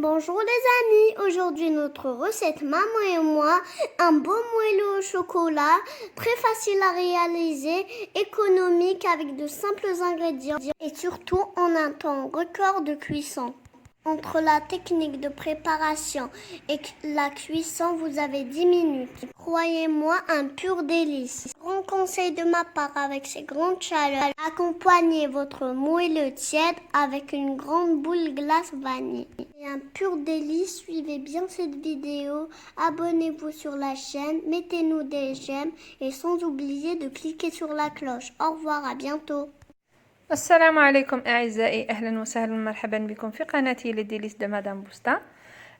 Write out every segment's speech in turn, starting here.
Bonjour les amis, aujourd'hui notre recette maman et moi, un beau moelleux au chocolat, très facile à réaliser, économique avec de simples ingrédients et surtout en un temps record de cuisson. Entre la technique de préparation et la cuisson, vous avez 10 minutes. Croyez-moi, un pur délice. Grand conseil de ma part avec ces grandes chaleurs, accompagnez votre moelleux tiède avec une grande boule glace vanille. Et un pur délice, suivez bien cette vidéo, abonnez-vous sur la chaîne, mettez-nous des j'aime et sans oublier de cliquer sur la cloche. Au revoir, à bientôt. السلام عليكم أعزائي، أهلا وسهلا مرحبا بكم في قناتي لديليس دو مدام بوستا.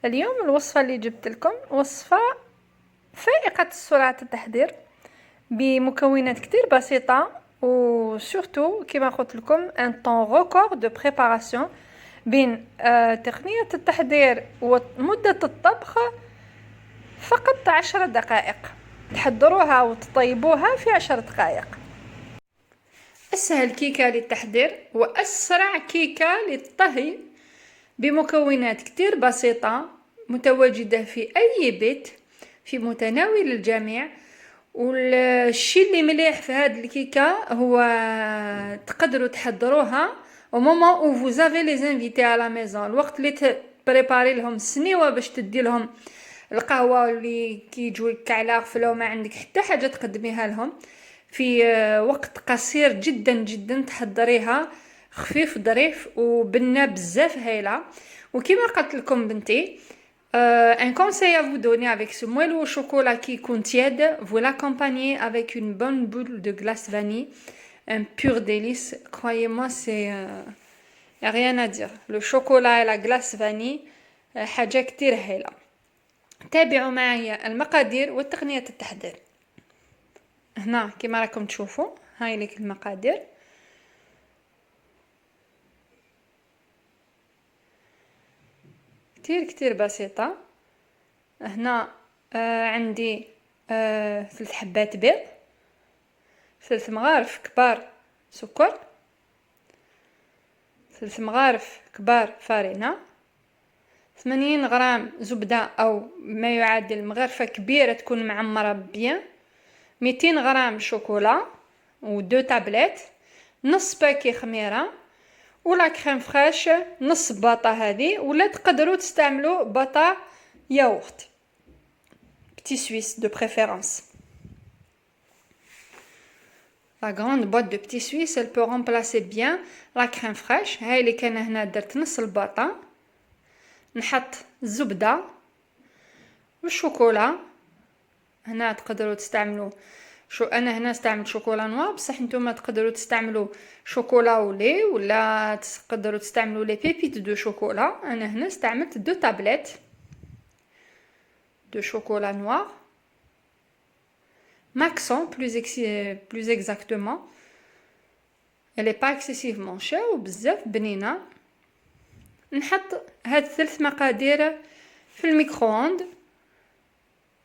اليوم الوصفة اللي جبت لكم وصفة فائقة سرعة التحضير بمكونات كتير بسيطة وسورتو كما قلت لكم ان طون ريكورد دو بريباراسيون بين تقنية التحضير ومدة الطبخ فقط 10 دقائق. تحضروها وتطيبوها في 10 دقائق. أسهل كيكة للتحضير وأسرع كيكة للطهي بمكونات كتير بسيطة متواجدة في أي بيت في متناول الجميع. والشي اللي مليح في هذه الكيكة هو تقدروا تحضروها au moment où vous avez les invités à la maison، الوقت اللي تبريباري لهم السنيوة باش تدي لهم القهوة اللي كيجوا الكعلة غفلة وما عندك حتى حاجة تقدميها لهم في وقت قصير جدا جدا. تحضريها خفيف ظريف وبنة بزاف هايله. وكما قلت لكم بنتي un conseil à vous donner avec ce moelleux au chocolat qui est tiède, vous l'accompagnez avec une bonne boule de glace vanille, un pur délice. Croyez-moi, c'est y a rien à dire. Le chocolat et la glace vanille حاجة كتير هايله. تابعوا معايا المقادير وتقنية التحضير. هنا كما راكم تشوفوا هاي لك المقادير. كتير بسيطة. هنا عندي 3 حبات بيض، 3 مغارف كبار سكر، 3 مغارف كبار فارينة، 80 غرام زبدة أو ما يعادل مغرفة كبيرة تكون معمرة بيان، 200 غرام شوكولا و 2 تابلات، نص باكي خميرة ولا كريم فريش، نص باطا هذه، ولا تقدروا تستعملوا باطا ياغورت بتي سويس دو بريفيرونس. لا غراند بوط دو بتي سويس elle peut remplacer bien la crème fraîche. هاي اللي كان هنا درت نص الباطا. نحط الزبده والشوكولا. هنا تقدروا تستعملوا انا هنا استعملت شوكولا نوار، بصح نتوما تقدروا تستعملوا شوكولا ولي ولا تقدروا تستعملوا لي بيبيت دو شوكولا. انا هنا استعملت 2 تابلات دو شوكولا نوار ماكسون plus exactement. elle est pas excessivement chère وبزاف بنينه. نحط هاد 3 مقادير في الميكرووند،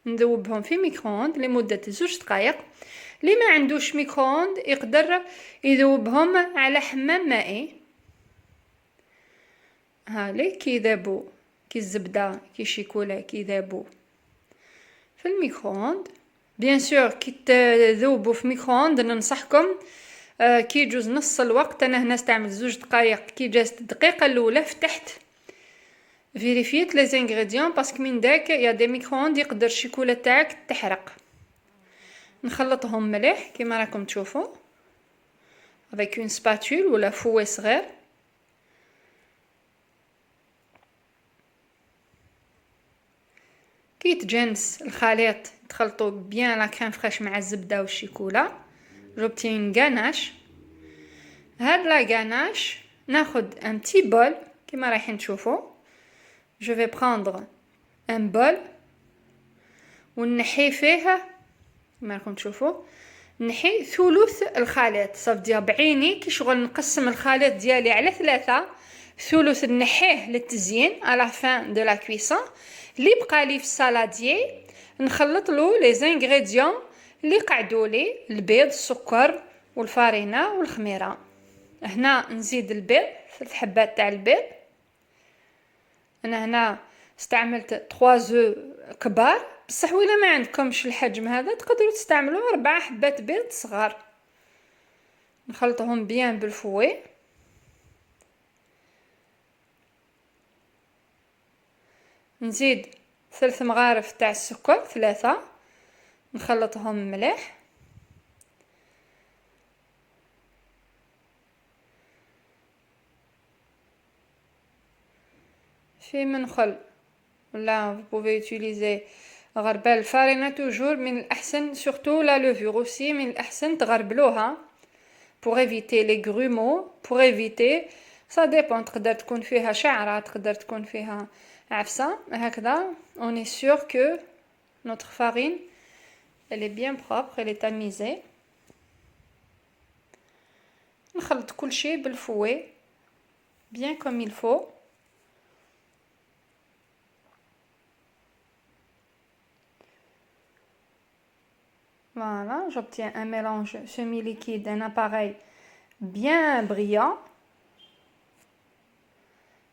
نذوبهم في ميكرووند لمدة 2 دقائق. اللي ما عندوش ميكرووند يقدر يذوبهم على حمام مائي. هالي كيذابوا كي الزبدة كي الشيكولا كيذابوا في الميكرووند. بيان سور كي تذوبوا في ميكرووند ننصحكم كي يجوز نص الوقت. انا هنا استعمل 2 دقائق، كي جازت الدقيقة الاولى فتحت فيريفيت لي زانغريديون باسكو من داك يا دي ميكرووند يقدر الشيكولا تاعك تحرق. نخلطهم مليح كما راكم تشوفوا avec une spatule ولا فوي صغير. كي تجانس الخليط تخلطوا بيان لا كريم فريش مع الزبده والشيكولا. جبتي une ganache. هاد لا غاناش ناخد ان بتي بول كما رايحين تشوفوا. je vais prendre un bol ونحي فيه كما راكم تشوفوا نحي ثلث الخليط. صافي بعيني كي شغل نقسم الخليط ديالي على 3، ثلث نحيه للتزيين على fin de la cuisson. اللي بقى لي في السالاديي نخلط له لي زانغريديون اللي قعدوا لي، البيض السكر والفارينه والخميره. هنا نزيد البيض 3 حبات تاع البيض، انا هنا استعملت 3 زو كبار، بصح ولا ما عندكمش الحجم هذا تقدروا تستعملوا 4 حبات بيض صغار. نخلطهم بيان بالفوي. نزيد 3 مغارف تاع السكر، 3، نخلطهم مليح. في منخل ولا vous pouvez utiliser غربال الفارينة توجور من الأحسن surtout la levure aussi من الأحسن تغربلوها pour éviter les grumeaux pour éviter ça dépend تقدر تكون فيها شعرة تقدر تكون فيها عفسة هكذا on est sûr que notre farine elle est bien propre elle est tamisée. نخلط كل شيء بالفوي bien comme il faut. Voilà, j'obtiens un mélange semi-liquide, un appareil bien brillant.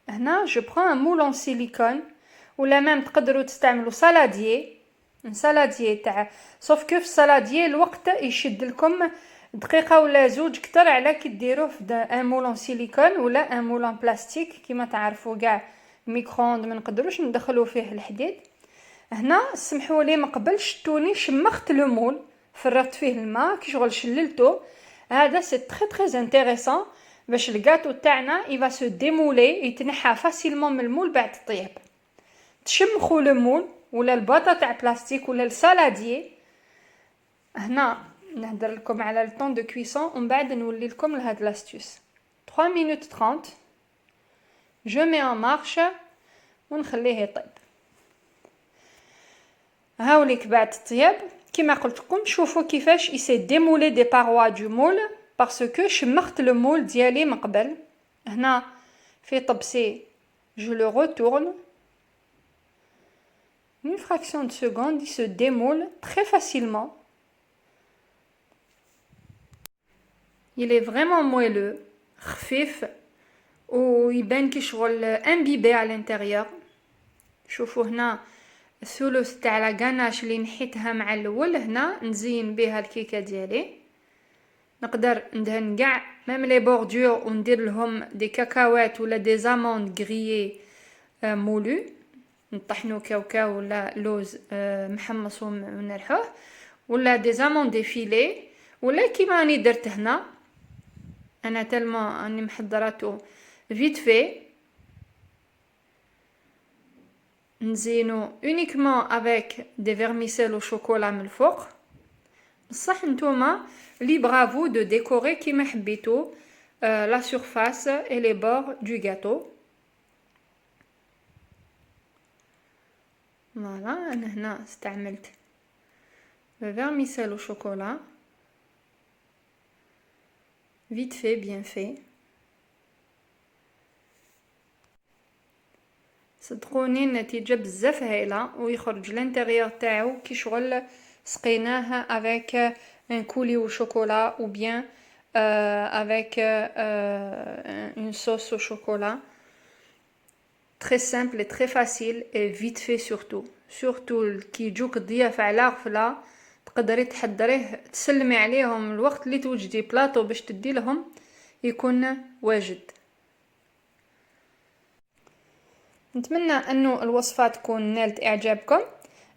هنا je prends un moule en silicone ولا même تقدروا تستعملوا saladier. un saladier تاع sauf que في السالاديي الوقت يشد لكم دقيقة ولا زوج كتر على كي ديروه في un moule en silicone ولا un moule en plastique كيما تعرفوا كاع ميكرووند ما نقدروش ندخلوا فيه الحديد. هنا سمحوا لي ما قبل شتوني شمخت لو مول فرغت فيه الماء كي شغل شللته. هذا سي تري تري انتريسون باش الكاطو تاعنا يفا سو ديمولي يتنحى فاسيلمون من المول بعد الطياب. تشمخوا لو مول ولا الباطه تاع بلاستيك ولا السالاديي. هنا نهضر لكم على الطون دو كويسون ومن بعد نولي لكم لهاد لاستيوس 3 minutes 30 جو مي ان مارش ونخليه يطيب. هاوليك بعد الطياب كما قلت لكم شوفوا كيفاش يسي ديمولي دي باروا دو مول باسكو شمخت لو مول ديالي من قبل. هنا في طبسي جو لو روتورن une fraction de seconde il se démoule très facilement. il est vraiment moelleux خفيف ويبان كي شغل imbibé à l'intérieur. شوفوا هنا الثلث تاع لا غاناش اللي نحيتها مع الاول هنا نزين بها الكيكه ديالي. نقدر ندهن كاع ميم لي بوردور وندير لهم دي كاكاوات ولا دي زاموند غريي مولو نطحنو كاوكاو ولا لوز محمص ونرحوه ولا دي زاموند ديفيلي ولا كيما راني درت هنا انا تالمون اني محضراتو فيت في نزينو uniquement avec des vermicelles au chocolat من الفوق. بصح نتوما libre à vous de décorer كيما حبيتو la surface et les bords du gâteau. voilà انا هنا استعملت vermicelle au chocolat vite fait bien fait. صدقوني النتيجة بزاف هايلة ويخرج الانتيريور تاعو كي شغل سقيناه avec un coulis au chocolat ou bien avec une sauce au chocolat. très simple et très facile et vite fait surtout كي يجوك ضياف على غفلة تقدري تحضريه تسلمي عليهم الوقت اللي توجدي بلاطو باش تدي لهم يكون واجد. نتمنى انه الوصفه تكون نالت اعجابكم.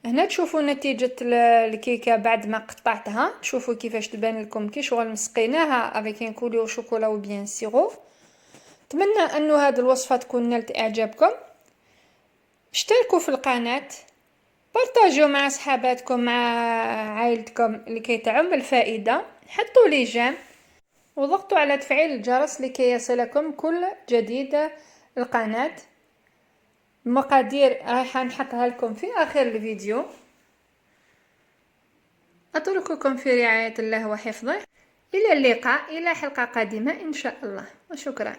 هنا تشوفوا نتيجه الكيكه بعد ما قطعتها تشوفوا كيفاش تبان لكم كي شغل مسقيناها افيك ان كوليو شوكولا او بيان سيرو. نتمنى انه هذه الوصفه تكون نالت اعجابكم. اشتركوا في القناه بارطاجيو مع صحاباتكم مع عائلتكم لكي تعم الفائده. حطوا لي جيم وضغطوا على تفعيل الجرس لكي يصلكم كل جديد القناه. المقادير راح نحطها لكم في اخر الفيديو. اترككم في رعاية الله وحفظه. الى اللقاء الى حلقة قادمة ان شاء الله وشكرا.